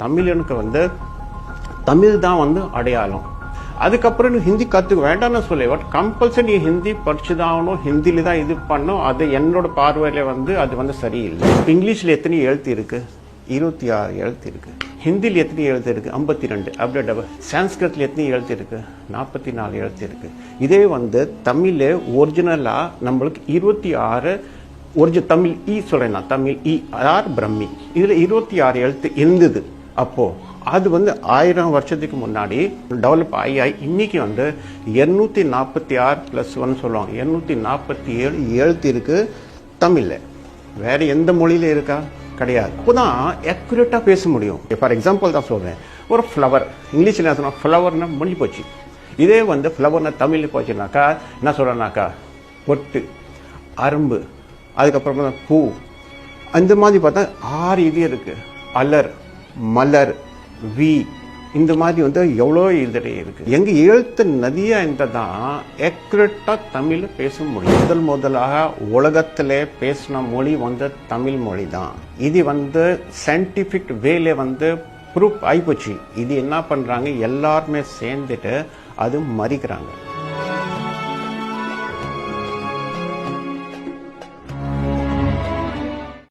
தமிழனுக்கு வந்து தமிழ் தான் வந்து அடையாளம். அதுக்கப்புறம் நீ ஹிந்தி கற்றுக்க வேண்டாம்னு சொல்லி பட் கம்பல்சரி நீ ஹிந்தி படிச்சு தான் ஆகணும், ஹிந்தியில தான் இது பண்ணும். அது என்னோட பார்வையில் வந்து அது வந்து சரியில்லை. இங்கிலீஷில் எத்தனை எழுத்து இருக்கு? 26 எழுத்து இருக்கு. ஹிந்தியில் எத்தனை எழுத்து இருக்கு? 52. அப்படியே டபுள். சான்ஸ்கிரிட்ல எத்தனை எழுத்து இருக்கு? 44 எழுத்து இருக்கு. இதே வந்து தமிழ் ஒரிஜினலா நம்மளுக்கு 26 ஒரிஜினல் தமிழ் சொல்றேன் நான், தமிழ் ஆர் பிரம்மி, இதுல 26 எழுத்து இருந்தது. அப்போ அது வந்து 1000 வருஷத்துக்கு முன்னாடி டெவலப் ஆகி இன்னைக்கு வந்து 246+1 சொல்லுவாங்க, 247 எழுத்து இருக்கு தமிழ்ல. வேற எந்த மொழியில இருக்கா? கிடையாது. அப்போதான் அக்யூரேட்டா பேச முடியும். ஃபார் எக்ஸாம்பிள் தான் சொல்றேன், ஒரு ஃப்ளவர் இங்கிலீஷ்ல என்ன சொன்னா ஃப்ளவர்னா முடிஞ்சு போச்சு. இதே வந்து ஃப்ளவர்னா தமிழ்ல போச்சுனாக்கா என்ன சொல்றேன்னாக்கா பொட்டு, அரும்பு, அதுக்கப்புறமா பூ, அந்த மாதிரி பார்த்தா 6 இது இருக்கு. அலர், மலர், வி, இந்த மாதிரி வந்து எவ்வளோ இது இருக்கு. எங்க எழுத்து நதியா என்றதான் அக்யூரேட்டா தமிழ் பேச முடியும். முதலாக உலகத்திலே பேசின மொழி வந்து தமிழ் மொழி தான். இது வந்து சயின்டிபிக் வேல வந்து ப்ரூஃப் ஆயிப்போச்சு. இது என்ன பண்றாங்க, எல்லாருமே சேர்ந்துட்டு அது மறிக்கிறாங்க.